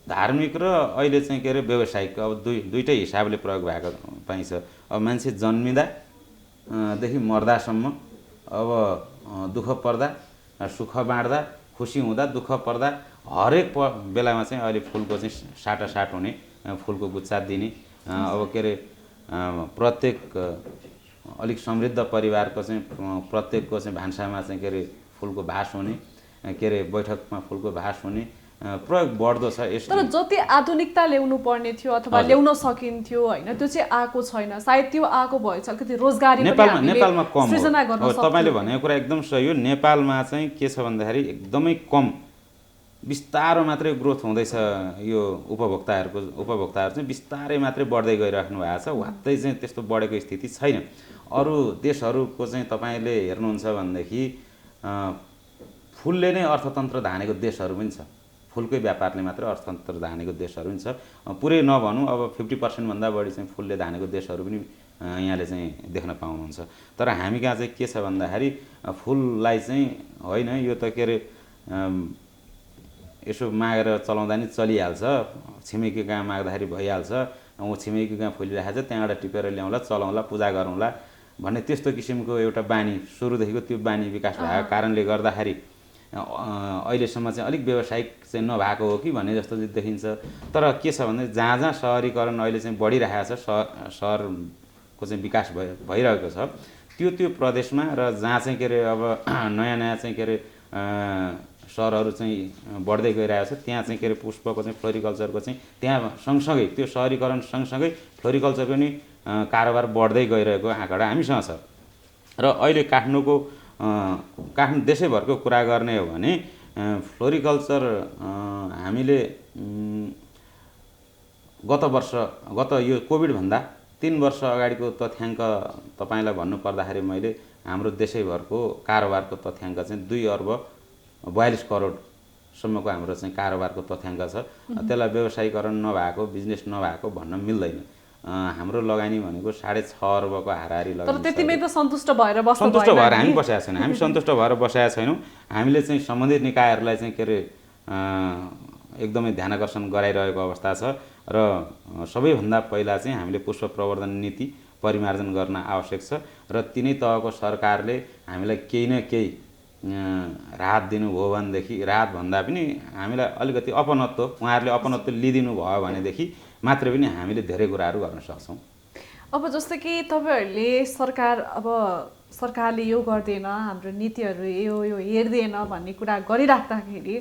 धार्मिक र अहिले चाहिँ के अरे व्यावसायिक अब दुईटै हिसाबले प्रयोग भएको पाइन्छ। अब मान्छे जन्मिँदादेखि मर्दासम्म अब दुःख पर्दा सुख बाँड्दा खुसी हुँदा दुःख पर्दा हरेक बेलामा चाहिँ अहिले फुलको चाहिँ साटासाट हुने, फुलको गुच्छा दिने, अब के अरे प्रत्येक अलिक समृद्ध परिवारको चाहिँ प्रत्येकको चाहिँ भान्सामा चाहिँ के अरे फुलको भास हुने, के अरे बैठकमा फुलको भास हुने प्रयोग बढ्दो छ। तर जति आधुनिकता ल्याउनु पर्ने थियो अथवा ल्याउन सकिन्थ्यो होइन, त्यो चाहिँ आएको छैन। सायद त्यो आएको भएछ अलिकति रोजगारी नेपालमा कम सृजना गर्न हो। तपाईँले भनेको कुरा एकदम सही हो। नेपालमा चाहिँ के छ भन्दाखेरि एकदमै कम बिस्तारो मात्रै ग्रोथ हुँदैछ। यो उपभोक्ताहरू चाहिँ बिस्तारै मात्रै बढ्दै गइराख्नु भएको छ, वात्तै चाहिँ त्यस्तो बढेको स्थिति छैन। अरू देशहरूको चाहिँ तपाईँले हेर्नुहुन्छ भनेदेखि फुलले नै अर्थतन्त्र धानेको देशहरू पनि छ, फुलकै व्यापारले मात्रै अर्थतन्त्र धानेको देशहरू पनि छ। पुरै नभनौँ अब 50% भन्दा बढी चाहिँ फुलले धानेको देशहरू पनि यहाँले चाहिँ देख्न पाउनुहुन्छ। तर हामी कहाँ चाहिँ के छ भन्दाखेरि फुललाई चाहिँ होइन, यो त के अरे यसो मागेर चलाउँदा नि चलिहाल्छ, छिमेकी कहाँ माग्दाखेरि भइहाल्छ, छिमेकी कहाँ फुलिरहेको छ त्यहाँबाट टिपेर ल्याउँला चलाउँला पूजा गरौँला भन्ने त्यस्तो किसिमको एउटा बानी सुरुदेखिको त्यो बानी विकास भएको कारणले गर्दाखेरि अहिलेसम्म चाहिँ अलिक व्यावसायिक चाहिँ नभएको हो कि भन्ने जस्तो चाहिँ देखिन्छ। तर के छ भने जहाँ जहाँ सहरीकरण अहिले चाहिँ बढिरहेको छ, सहरको चाहिँ विकास भइरहेको छ, त्यो प्रदेशमा र जहाँ चाहिँ के अरे अब नयाँ चाहिँ के अरे सहरहरू चाहिँ बढ्दै गइरहेको छ, त्यहाँ चाहिँ के अरे पुष्पको चाहिँ फ्लोरिकल्चरको चाहिँ त्यहाँ सँगसँगै त्यो सहरीकरण सँगसँगै फ्लोरिकल्चरको नि कारोबार बढ्दै गइरहेको आँकडा हामीसँग छ। र अहिले काठमाडौँको देशैभरको कुरा गर्ने हो भने फ्लोरिकल्चर हामीले गत यो कोभिडभन्दा 3 वर्ष अगाडिको तथ्याङ्क तपाईँलाई भन्नुपर्दाखेरि मैले हाम्रो देशैभरको कारोबारको तथ्याङ्क चाहिँ 2 अर्ब 42 करोडसम्मको हाम्रो चाहिँ कारोबारको तथ्याङ्क छ। त्यसलाई व्यवसायीकरण नभएको, बिजनेस नभएको भन्न मिल्दैन। हाम्रो लगानी भनेको 6.5 अर्बको हाराहारी लगानी। तर त्यतिमै त सन्तुष्ट भएर हामी बसेका छैनौँ। हामी सन्तुष्ट भएर बसेका छैनौँ। हामीले चाहिँ सम्बन्धित निकायहरूलाई चाहिँ के अरे एकदमै ध्यानाकर्षण गराइरहेको अवस्था छ र सबैभन्दा पहिला चाहिँ हामीले पुष्प प्रवर्धन नीति परिमार्जन गर्न आवश्यक छ र तिनै तहको सरकारले हामीलाई केही न केही राहत दिनुभयो भनेदेखि, राहत भन्दा पनि हामीलाई अलिकति अपनत्व, उहाँहरूले अपनत्व लिइदिनु भयो भनेदेखि मात्र पनि हामीले धेरै कुराहरू गर्न सक्छौँ। अब जस्तो कि तपाईँहरूले सरकारले यो गर्दैन, हाम्रो नीतिहरू यो हेर्दैन भन्ने कुरा गरिराख्दाखेरि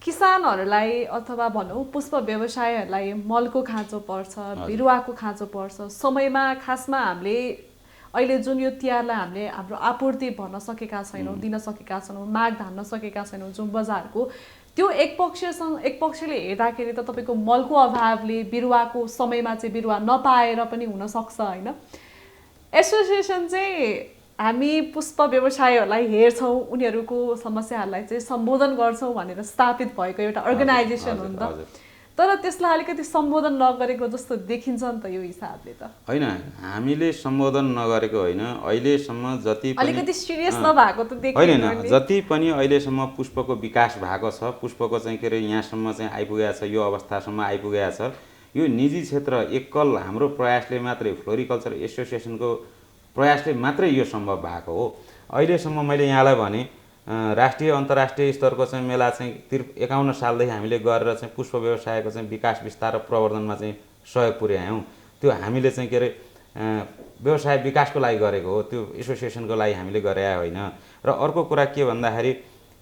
किसानहरूलाई अथवा भनौँ पुष्प व्यवसायहरूलाई मलको खाँचो पर्छ, बिरुवाको खाँचो पर्छ, समयमा खासमा हामीले अहिले जुन यो तिहारलाई हामीले हाम्रो आपूर्ति भर्न सकेका छैनौँ, दिन सकेका छैनौँ, माग धान्न सकेका छैनौँ जुन बजारको, त्यो एक पक्षले हेर्दाखेरि त तपाईँको मलको अभावले बिरुवाको समयमा चाहिँ बिरुवा नपाएर पनि हुनसक्छ होइन। एसोसिएसन चाहिँ हामी पुष्प व्यवसायहरूलाई हेर्छौँ, उनीहरूको समस्याहरूलाई चाहिँ सम्बोधन गर्छौँ भनेर स्थापित भएको एउटा अर्गनाइजेसन हो नि त। तर त्यसलाई अलिकति सम्बोधन नगरेको जस्तो देखिन्छ नि त यो हिसाबले त होइन। हामीले सम्बोधन नगरेको होइन, अहिलेसम्म जति पनि अलिकति सिरियस नभएको त होइन देखिन्छ। जति पनि अहिलेसम्म पुष्पको विकास भएको छ, पुष्पको चाहिँ के अरे यहाँसम्म चाहिँ आइपुगेको छ, यो अवस्थासम्म आइपुगेको छ, यो निजी क्षेत्र एकल हाम्रो प्रयासले मात्रै, फ्लोरिकल्चर एसोसिएसनको प्रयासले मात्रै यो सम्भव भएको हो। अहिलेसम्म मैले यहाँलाई भने राष्ट्रिय अन्तर्राष्ट्रिय स्तरको चाहिँ मेला चाहिँ 51 सालदेखि हामीले गरेर चाहिँ पुष्प व्यवसायको चाहिँ विकास विस्तार र प्रवर्धनमा चाहिँ सहयोग पुर्यायौँ। त्यो हामीले चाहिँ के अरे व्यवसाय विकासको लागि गरेको हो, त्यो एसोसिएसनको लागि हामीले गरे होइन। र अर्को कुरा के भन्दाखेरि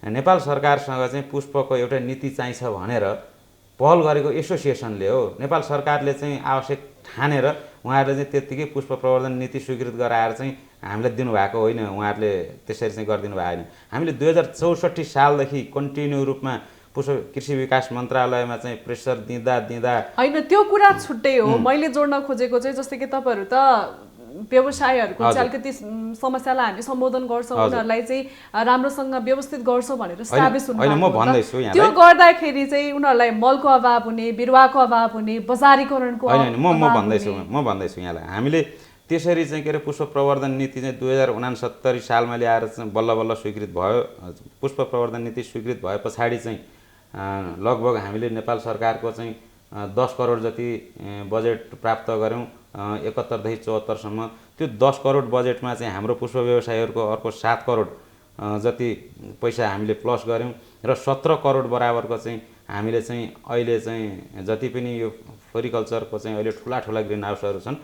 नेपाल सरकारसँग चाहिँ पुष्पको एउटा नीति चाहिन्छ भनेर पहल गरेको एसोसिएसनले हो। नेपाल सरकारले चाहिँ आवश्यक ठानेर उहाँहरूले चाहिँ त्यत्तिकै पुष्प प्रवर्धन नीति स्वीकृत गराएर चाहिँ हामीलाई दिनुभएको होइन, उहाँहरूले त्यसरी चाहिँ गरिदिनु भएको होइन। हामीले 2064 सालदेखि कन्टिन्यू रूपमा कृषि विकास मन्त्रालयमा चाहिँ प्रेसर दिँदा होइन त्यो कुरा छुट्टै हो। मैले जोड्न खोजेको चाहिँ जस्तै कि तपाईँहरू त व्यवसायहरूको चाहिँ अलिकति समस्यालाई हामी सम्बोधन गर्छौँ, उनीहरूलाई चाहिँ राम्रोसँग व्यवस्थित गर्छौँ भनेर साबित हुनु, त्यो गर्दाखेरि चाहिँ उनीहरूलाई मलको अभाव हुने, बिरुवाको अभाव हुने, बजारीकरणको म भन्दैछु यहाँलाई हामीले त्यसरी चाहिँ के अरे पुष्प प्रवर्धन नीति चाहिँ 2069 सालमा ल्याएर चाहिँ बल्ल बल्ल स्वीकृत भयो। पुष्प प्रवर्धन नीति स्वीकृत भए पछाडि चाहिँ लगभग हामीले नेपाल सरकारको चाहिँ 10 करोड जति बजेट प्राप्त गऱ्यौँ 71देखि 74सम्म। त्यो 10 करोड बजेटमा चाहिँ हाम्रो पुष्प व्यवसायीहरूको अर्को 7 करोड जति पैसा हामीले प्लस गऱ्यौँ र 17 करोड बराबरको चाहिँ हामीले चाहिँ अहिले चाहिँ जति पनि यो फ्लोरिकल्चरको चाहिँ अहिले ठुला ग्रिन हाउसहरू छन्,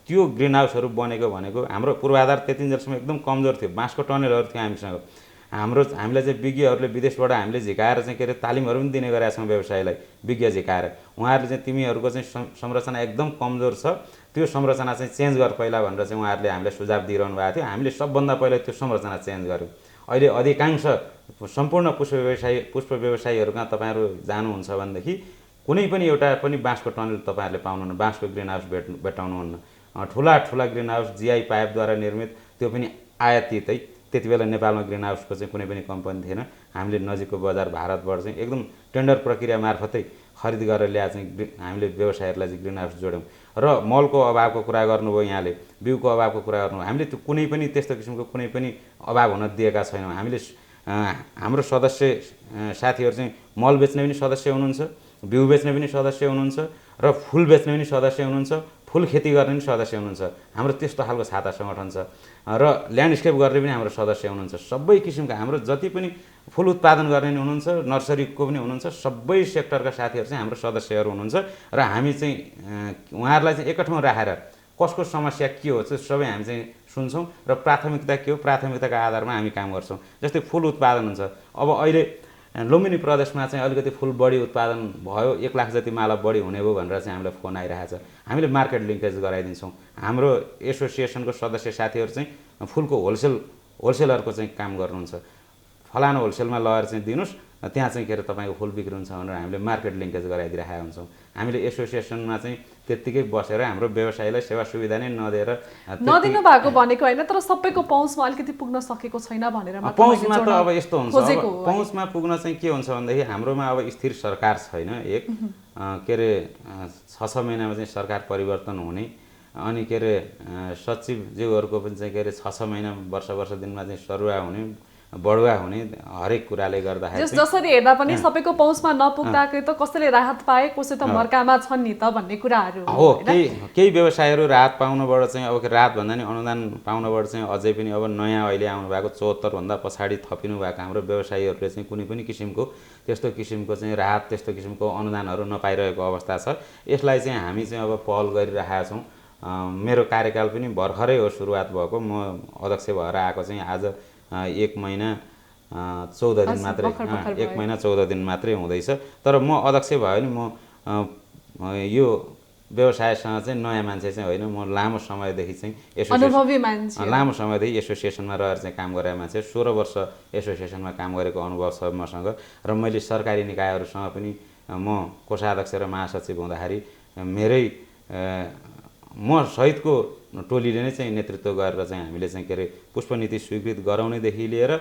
त्यो ग्रिन हाउसहरू बनेको भनेको हाम्रो पूर्वाधार त्यतिन्जेलसम्म एकदम कमजोर थियो, बाँसको टनेलहरू थियो हामीसँग। हामीलाई चाहिँ विज्ञहरूले विदेशबाट हामीले झिकाएर चाहिँ के अरे तालिमहरू पनि दिने गरेका छौँ व्यवसायलाई, विज्ञ झिकाएर। उहाँहरूले चाहिँ तिमीहरूको चाहिँ संरचना एकदम कमजोर छ, त्यो संरचना चाहिँ चेन्ज गर पहिला भनेर चाहिँ उहाँहरूले हामीलाई सुझाव दिइरहनु भएको थियो। हामीले सबभन्दा पहिला त्यो संरचना चेन्ज गऱ्यौँ। अहिले अधिकांश सम्पूर्ण पुष्प व्यवसायीहरू कहाँ तपाईँहरू जानुहुन्छ भनेदेखि कुनै पनि एउटा पनि बाँसको टनल तपाईँहरूले पाउनुहुन्न, बाँसको ग्रिन हाउस भेटाउनुहुन्न। ठुला ग्रिन हाउस जिआई पाइपद्वारा निर्मित, त्यो पनि आयातितै। त्यति बेला नेपालमा ग्रिन हाउसको चाहिँ कुनै पनि कम्पनी थिएन। हामीले नजिकको बजार भारतबाट चाहिँ एकदम टेन्डर प्रक्रिया मार्फतै खरिद गरेर ल्याएर चाहिँ हामीले व्यवसायहरूलाई चाहिँ ग्रिन हाउस जोड्यौँ। र मलको अभावको कुरा गर्नुभयो यहाँले, बिउको अभावको कुरा गर्नुभयो, हामीले त्यो कुनै पनि त्यस्तो किसिमको कुनै पनि अभाव हुन दिएका छैनौँ। हामीले हाम्रो सदस्य साथीहरू चाहिँ मल बेच्ने पनि सदस्य हुनुहुन्छ, बिउ बेच्ने पनि सदस्य हुनुहुन्छ र फुल बेच्ने पनि सदस्य हुनुहुन्छ, फुल खेती गर्ने पनि सदस्य हुनुहुन्छ। हाम्रो त्यस्तो खालको छाता सङ्गठन छ र ल्यान्डस्केप गर्ने पनि हाम्रो सदस्य हुनुहुन्छ। सबै किसिमका हाम्रो जति पनि फुल उत्पादन गर्ने पनि हुनुहुन्छ, नर्सरीको पनि हुनुहुन्छ, सबै सेक्टरका साथीहरू चाहिँ हाम्रो सदस्यहरू हुनुहुन्छ। र हामी चाहिँ उहाँहरूलाई चाहिँ एकै ठाउँ राखेर कसको समस्या के हो चाहिँ सबै हामी चाहिँ सुन्छौँ र प्राथमिकता के हो, प्राथमिकताका आधारमा हामी काम गर्छौँ। जस्तै फुल उत्पादन हुन्छ, अब अहिले लुम्बिनी प्रदेशमा चाहिँ अलिकति फुल बढी उत्पादन भयो, 1 लाख जति माला बढी हुने भयो भनेर चाहिँ हामीलाई फोन आइरहेको छ। हामीले मार्केट लिङ्केज गराइदिन्छौँ। हाम्रो एसोसिएसनको सदस्य साथीहरू चाहिँ फुलको होलसेलरको चाहिँ काम गर्नुहुन्छ, फलानु होलसेलमा लगेर चाहिँ दिनुहोस्, त्यहाँ चाहिँ के अरे तपाईँको फुल बिक्री हुन्छ भनेर हामीले मार्केट लिङ्केज गराइदिइरहेका हुन्छौँ। हामीले एसोसिएसनमा चाहिँ त्यत्तिकै बसेर हाम्रो व्यवसायलाई सेवा सुविधा नै नदिनु भएको भनेको होइन, तर सबैको पहुँचमा अलिकति पुग्न सकेको छैन भनेर पहुँचमा त अब यस्तो हुन्छ। पहुँचमा पुग्न चाहिँ के हुन्छ भनेदेखि हाम्रोमा अब स्थिर सरकार छैन। एक के अरे 6 महिनामा चाहिँ सरकार परिवर्तन हुने, अनि के अरे सचिवज्यूहरूको पनि चाहिँ के अरे 6 महिना वर्ष दिनमा चाहिँ सरुवा हुने, बढुवा हुने, हरेक कुराले गर्दाखेरि जसरी हेर्दा पनि सबैको पहुँचमा नपुग्दाखेरि त कसैले राहत पाए, कसै त मर्कामा छन् नि त भन्ने कुराहरू हो। केही व्यवसायहरू राहत पाउनबाट चाहिँ अब राहत भन्दा नि अनुदान पाउनबाट चाहिँ अझै पनि अब नयाँ अहिले आउनु भएको 74 भन्दा पछाडि थपिनु भएको हाम्रो व्यवसायीहरूले चाहिँ कुनै पनि किसिमको त्यस्तो किसिमको चाहिँ राहत, त्यस्तो किसिमको अनुदानहरू नपाइरहेको अवस्था छ। यसलाई चाहिँ हामी चाहिँ अब पहल गरिरहेका छौँ। मेरो कार्यकाल पनि भर्खरै हो सुरुवात भएको। म अध्यक्ष भएर आएको चाहिँ आज 1 महिना 14 दिन मात्रै, 1 महिना 14 दिन मात्रै हुँदैछ। तर म अध्यक्ष भयो नि म यो व्यवसायसँग चाहिँ नयाँ मान्छे चाहिँ होइन, म लामो समयदेखि चाहिँ लामो समयदेखि एसोसिएसनमा रहेर चाहिँ काम गरेको मान्छे। 16 वर्ष एसोसिएसनमा काम गरेको अनुभव छ मसँग। र मैले सरकारी निकायहरूसँग पनि म कोषाध्यक्ष र महासचिव हुँदाखेरि मेरै म सहितको टोलीले नै चाहिँ नेतृत्व गरेर चाहिँ हामीले चाहिँ के अरे पुष्प नीति स्वीकृत गराउनेदेखि लिएर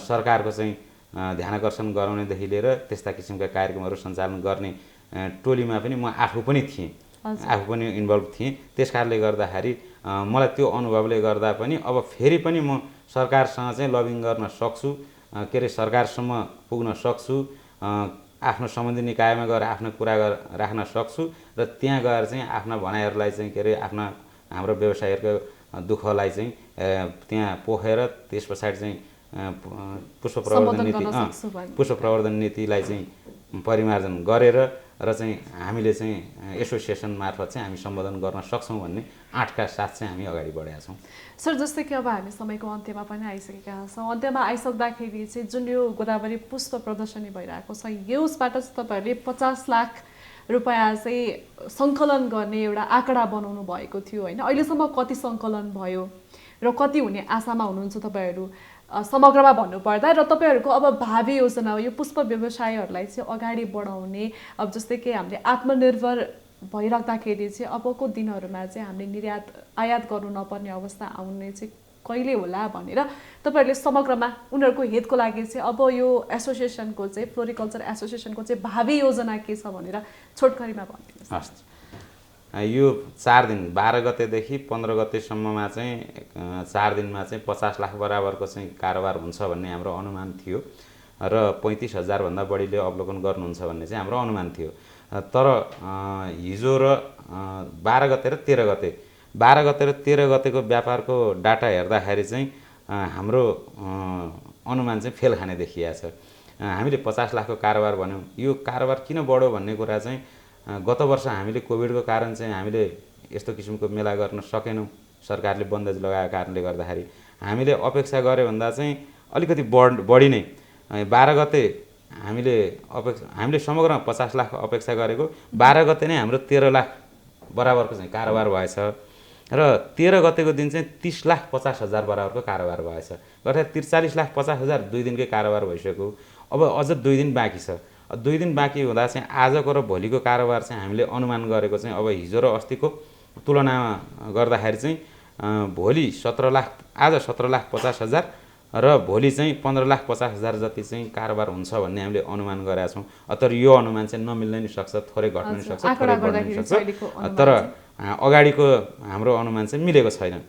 सरकारको चाहिँ ध्यानाकर्षण गराउनेदेखि लिएर त्यस्ता किसिमका कार्यक्रमहरू सञ्चालन गर्ने टोलीमा पनि म आफू पनि थिएँ, आफू पनि इन्भल्भ थिएँ। त्यस कारणले गर्दाखेरि मलाई त्यो अनुभवले गर्दा पनि अब फेरि पनि म सरकारसँग चाहिँ लबिङ गर्न सक्छु, के अरे सरकारसम्म पुग्न सक्छु, आफ्नो सम्बन्धित निकायमा गएर आफ्नो कुरा राख्न सक्छु र त्यहाँ गएर चाहिँ आफ्ना भनाइहरूलाई चाहिँ के अरे हाम्रो व्यवसायीहरूको दुःखलाई चाहिँ त्यहाँ पोखेर त्यस पछाडि चाहिँ पुष्प प्रवर्धन नीतिलाई चाहिँ परिमार्जन गरेर र चाहिँ हामीले चाहिँ एसोसिएसन मार्फत चाहिँ हामी सम्बोधन गर्न सक्छौँ भन्ने आँटका साथ चाहिँ हामी अगाडि बढेका छौँ। सर, जस्तै कि अब हामी समयको अन्त्यमा पनि आइसकेका छौँ। अन्त्यमा आइसक्दाखेरि चाहिँ जुन यो गोदावरी पुष्प प्रदर्शनी भइरहेको छ, यसबाट चाहिँ तपाईँहरूले 50 लाख रुपियाँ चाहिँ सङ्कलन गर्ने एउटा आँकडा बनाउनु भएको थियो होइन? अहिलेसम्म कति सङ्कलन भयो र कति हुने आशामा हुनुहुन्छ तपाईँहरू समग्रमा भन्नुपर्दा? र तपाईँहरूको अब भावी योजना यो पुष्प व्यवसायहरूलाई चाहिँ अगाडि बढाउने, अब जस्तै कि हामीले आत्मनिर्भर भइराख्दाखेरि चाहिँ अबको दिनहरूमा चाहिँ हामीले निर्यात आयात गर्नु नपर्ने अवस्था आउने चाहिँ कहिले होला भनेर तपाईँहरूले समग्रमा उनीहरूको हितको लागि चाहिँ अब यो एसोसिएसनको चाहिँ फ्लोरिकल्चर एसोसिएसनको चाहिँ भावी योजना के छ भनेर छोटकरीमा भनिदिनुहोस्। हस्, यो 4 दिन 12 गतेदेखि 15 गतेसम्ममा चाहिँ 4 दिनमा चाहिँ 50 लाख बराबरको चाहिँ कारोबार हुन्छ भन्ने हाम्रो अनुमान थियो र 35,000 भन्दा बढीले अवलोकन गर्नुहुन्छ भन्ने चाहिँ हाम्रो अनुमान थियो। तर हिजो र 12 गते र 13 गते 12 गते र 13 गतेको व्यापारको डाटा हेर्दाखेरि चाहिँ हाम्रो अनुमान चाहिँ फेल खाने देखिएको छ। हामीले 50 लाखको कारोबार भन्यौँ। यो कारोबार किन बढ्यो भन्ने कुरा चाहिँ गत वर्ष हामीले कोभिडको कारण चाहिँ हामीले यस्तो किसिमको मेला गर्न सकेनौँ, सरकारले बन्देज लगाएको कारणले गर्दाखेरि। हामीले अपेक्षा गरे भन्दा चाहिँ अलिकति बढी नै 12 गते हामीले समग्रमा 50 लाख अपेक्षा गरेको, 12 गते नै हाम्रो 13 लाख बराबरको चाहिँ कारोबार भएछ र 13 गतेको दिन चाहिँ 30,50,000 बराबरको कारोबार भएछ। अर्थात् 43,50,000 2 दिनकै कारोबार भइसक्यो। अब अझ 2 दिन बाँकी छ। 2 दिन बाँकी हुँदा चाहिँ आजको र भोलिको कारोबार चाहिँ हामीले अनुमान गरेको चाहिँ अब हिजो र अस्तिको तुलनामा गर्दाखेरि चाहिँ भोलि 17 लाख, आज 17,50,000 र भोलि चाहिँ 15,50,000 जति चाहिँ कारोबार हुन्छ भन्ने हामीले अनुमान गरेका छौँ। तर यो अनुमान चाहिँ नमिल्न नि सक्छ, थोरै घट्न नि सक्छ, थोरै बढ्न नि सक्छ। तर अगाडिको हाम्रो अनुमान चाहिँ मिलेको छैन।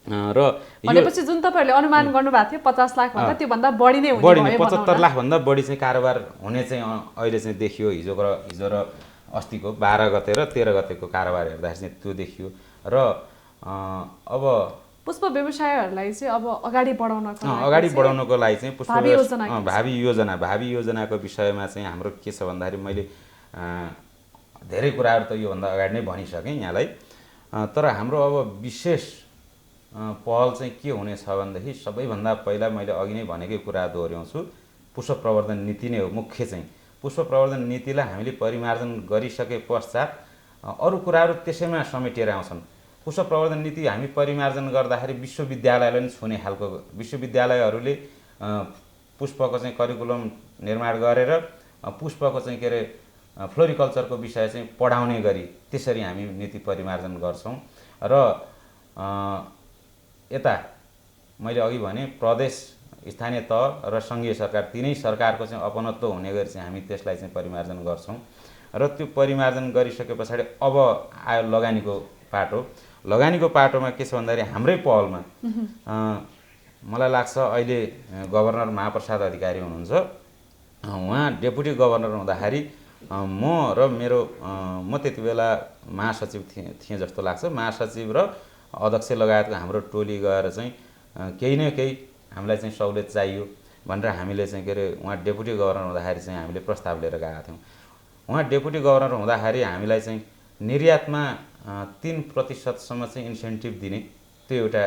र भनेपछि जुन तपाईँहरूले अनुमान गर्नुभएको थियो 50 लाख भन्दा त्योभन्दा बढी नै हुने भयो, 75 लाख भन्दा बढी चाहिँ कारोबार हुने चाहिँ अहिले चाहिँ देखियो। हिजो र अस्तिको 12 गते र 13 गतेको कारोबार हेर्दाखेरि चाहिँ त्यो देखियो। र अब पुष्प व्यवसायहरूलाई चाहिँ अब अगाडि बढाउनको लागि चाहिँ भावी योजनाको विषयमा चाहिँ हाम्रो के छ भन्दाखेरि मैले धेरै कुराहरू त योभन्दा अगाडि नै भनिसकेँ यहाँलाई। तर हाम्रो अब विशेष पहल चाहिँ के हुनेछ भनेदेखि सबैभन्दा पहिला मैले अघि नै भनेकै कुरा दोहोऱ्याउँछु, पुष्प प्रवर्धन नीति नै हो मुख्य चाहिँ। पुष्प प्रवर्धन नीतिलाई हामीले परिमार्जन गरिसके पश्चात अरू कुराहरू त्यसैमा समेटिएर आउँछन्। पुष्प प्रवर्धन नीति हामी परिमार्जन गर्दाखेरि विश्वविद्यालयलाई पनि छुने खालको, विश्वविद्यालयहरूले पुष्पको चाहिँ करिकुलम निर्माण गरेर पुष्पको चाहिँ के अरे फ्लोरिकल्चरको विषय चाहिँ पढाउने गरी त्यसरी हामी नीति परिमार्जन गर्छौँ। र यता मैले अघि भने प्रदेश, स्थानीय तह र सङ्घीय सरकार तिनै सरकारको चाहिँ अपनत्व हुने गरी चाहिँ हामी त्यसलाई चाहिँ परिमार्जन गर्छौँ। र त्यो परिमार्जन गरिसके पछाडि अब आयो लगानीको पाटो। लगानीको पाटोमा के छ भन्दाखेरि हाम्रै पहलमा मलाई लाग्छ अहिले गभर्नर महाप्रसाद अधिकारी हुनुहुन्छ, उहाँ डेपुटी गभर्नर हुँदाखेरि म त्यति बेला महासचिव थिएँ जस्तो लाग्छ। महासचिव र अध्यक्ष लगायतको हाम्रो टोली गएर चाहिँ केही न केही हामीलाई चाहिँ सहुलियत चाहियो भनेर हामीले चाहिँ के अरे उहाँ डेपुटी गभर्नर हुँदाखेरि चाहिँ हामीले प्रस्ताव लिएर गएका थियौँ। उहाँ डेपुटी गभर्नर हुँदाखेरि हामीलाई चाहिँ निर्यातमा 3% चाहिँ इन्सेन्टिभ दिने त्यो एउटा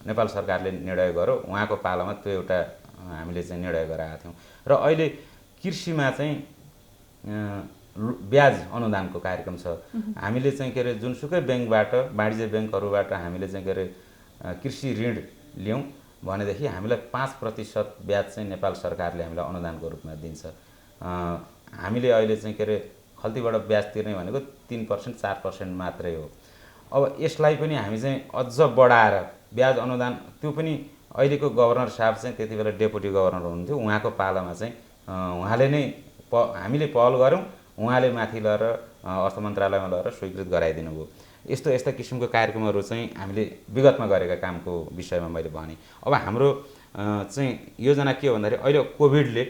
नेपाल सरकारले निर्णय गर्यो। उहाँको पालामा त्यो एउटा हामीले चाहिँ निर्णय गराएका थियौँ। र अहिले कृषिमा चाहिँ ब्याज अनुदानको कार्यक्रम छ। हामीले चाहिँ के अरे जुनसुकै ब्याङ्कबाट, वाणिज्य ब्याङ्कहरूबाट हामीले चाहिँ के अरे कृषि ऋण लियौँ भनेदेखि हामीलाई 5% ब्याज चाहिँ नेपाल सरकारले हामीलाई अनुदानको रूपमा दिन्छ। हामीले अहिले चाहिँ के अरे खल्तीबाट ब्याज तिर्ने भनेको 3% 4% मात्रै हो। अब यसलाई पनि हामी चाहिँ अझ बढाएर ब्याज अनुदान, त्यो पनि अहिलेको गभर्नर साहब चाहिँ त्यति बेला डेपुटी गभर्नर हुनुहुन्थ्यो, उहाँको पालामा चाहिँ उहाँले नै हामीले पहल गऱ्यौँ, उहाँले माथि लगेर अर्थ मन्त्रालयमा लगेर स्वीकृत गराइदिनु भयो। यस्ता किसिमको कार्यक्रमहरू चाहिँ हामीले विगतमा गरेका कामको विषयमा मैले भनेँ। अब हाम्रो चाहिँ योजना के हो भन्दाखेरि अहिले कोभिडले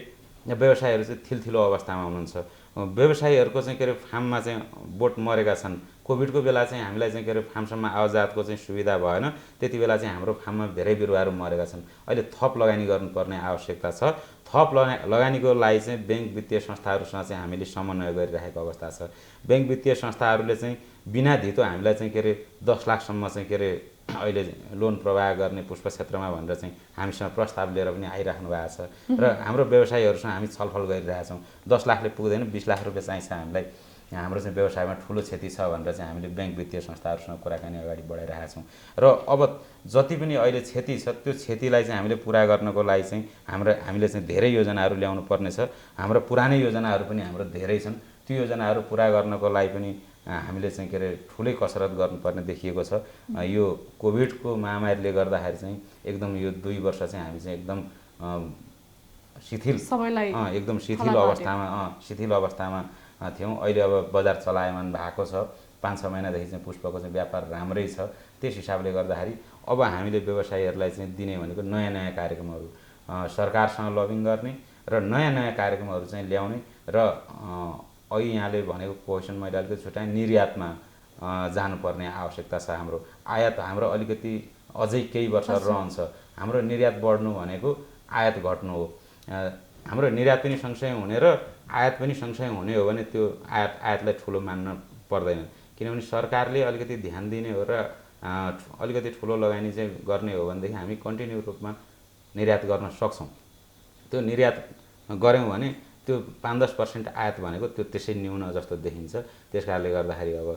व्यवसायीहरू चाहिँ थिलथिलो अवस्थामा हुनुहुन्छ। व्यवसायीहरूको चाहिँ के अरे फार्ममा चाहिँ बोट मरेका छन्। कोभिडको बेला चाहिँ हामीलाई चाहिँ के अरे फार्मसम्म आवाजातको चाहिँ सुविधा भएन, त्यति बेला चाहिँ हाम्रो फार्ममा धेरै बिरुवाहरू मरेका छन्। अहिले थप लगानी गर्नुपर्ने आवश्यकता छ। थप लगानीको लागि चाहिँ ब्याङ्क वित्तीय संस्थाहरूसँग चाहिँ हामीले समन्वय गरिरहेको अवस्था छ। ब्याङ्क वित्तीय संस्थाहरूले चाहिँ बिना धितो हामीलाई चाहिँ के अरे 10 लाखसम्म चाहिँ के अरे अहिले लोन प्रवाह गर्ने पुष्प क्षेत्रमा भनेर चाहिँ हामीसँग प्रस्ताव लिएर पनि आइराख्नु भएको छ र हाम्रो व्यवसायीहरूसँग हामी छलफल गरिरहेछौँ। 10 लाखले पुग्दैन, 20 लाख रुपियाँ चाहिन्छ हामीलाई, हाम्रो चाहिँ व्यवसायमा ठुलो क्षति छ भनेर चाहिँ हामीले ब्याङ्क वित्तीय संस्थाहरूसँग कुराकानी अगाडि बढाइरहेका छौँ। र अब जति पनि अहिले क्षति छ त्यो क्षतिलाई चाहिँ हामीले पुरा गर्नको लागि चाहिँ हामीले चाहिँ धेरै योजनाहरू ल्याउनु पर्नेछ। हाम्रो पुरानै योजनाहरू पनि हाम्रो धेरै छन्। त्यो योजनाहरू पुरा गर्नको लागि पनि हामीले चाहिँ के अरे ठुलै कसरत गर्नुपर्ने देखिएको छ। यो कोभिडको महामारीले गर्दाखेरि चाहिँ एकदम यो 2 वर्ष चाहिँ हामी चाहिँ एकदम शिथिल एकदम शिथिल अवस्थामा थियौँ। अहिले अब बजार चलायमान भएको छ। 5-6 महिनादेखि चाहिँ पुष्पको चाहिँ व्यापार राम्रै छ। त्यस हिसाबले गर्दाखेरि अब हामीले व्यवसायीहरूलाई चाहिँ दिने भनेको नयाँ कार्यक्रमहरू, सरकारसँग लबिङ गर्ने र नयाँ कार्यक्रमहरू चाहिँ ल्याउने र अहिले यहाँले भनेको क्वेसन मैले अलिकति छुट्याएँ, निर्यातमा जानुपर्ने आवश्यकता छ। हाम्रो आयात हाम्रो अलिकति अझै केही वर्ष रहन्छ। हाम्रो निर्यात बढ्नु भनेको आयात घट्नु हो। हाम्रो निर्यात पनि सँगसँगै हुने र आयात पनि सँगसँगै हुने हो भने त्यो आयातलाई ठुलो मान्न पर्दैन, किनभने सरकारले अलिकति ध्यान दिने हो र अलिकति ठुलो लगानी चाहिँ गर्ने हो भनेदेखि हामी कन्टिन्यू रूपमा निर्यात गर्न सक्छौँ। त्यो निर्यात गऱ्यौँ भने त्यो 5-10% आयात भनेको त्यो त्यसै न्यून जस्तो देखिन्छ। त्यस कारणले गर्दाखेरि अब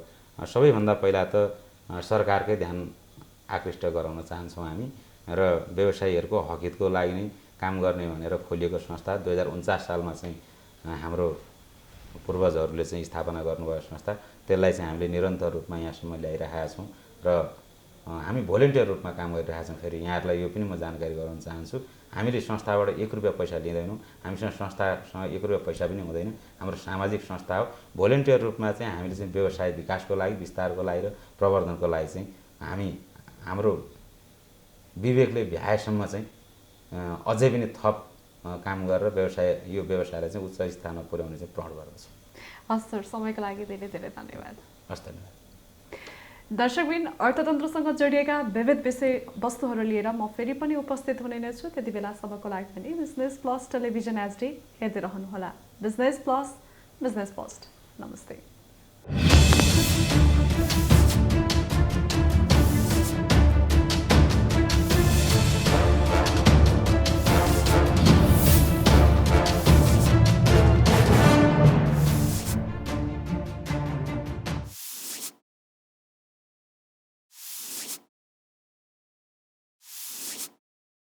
सबैभन्दा पहिला त सरकारकै ध्यान आकृष्ट गराउन चाहन्छौँ हामी र व्यवसायीहरूको हकहितको लागि नै काम गर्ने भनेर खोलिएको संस्था 2049 सालमा चाहिँ हाम्रो पूर्वजहरूले चाहिँ स्थापना गर्नुभएको संस्था, त्यसलाई चाहिँ हामीले निरन्तर रूपमा यहाँसम्म ल्याइरहेका छौँ र हामी भोलिन्टियर रूपमा काम गरिरहेका छौँ। फेरि यहाँहरूलाई यो पनि म जानकारी गराउन चाहन्छु, हामीले संस्थाबाट 1 रुपियाँ पैसा लिँदैनौँ। हामीसँग संस्थासँग 1 रुपियाँ पैसा पनि हुँदैन। हाम्रो सामाजिक संस्था हो। भोलिन्टियर रूपमा चाहिँ हामीले चाहिँ व्यवसाय विकासको लागि, विस्तारको लागि र प्रवर्धनको लागि चाहिँ हामी हाम्रो विवेकले भ्याएसम्म चाहिँ अझै पनि थप काम गरेर यो व्यवसायलाई चाहिँ उच्च स्थानमा पुर्याउने चाहिँ प्रण गर्दछौँ। हस् सर, समयको लागि धेरै धेरै धन्यवाद। हस्, धन्यवाद। दर्शकबिन, अर्थतन्त्रसँग जोडिएका विविध विषय वस्तुहरू लिएर म फेरि पनि उपस्थित हुने नै छु। त्यति बेलासम्मको लागि पनि बिजनेस प्लस टेलिभिजन HD हेर्दै रहनुहोला। Business plus, business first. नमस्ते।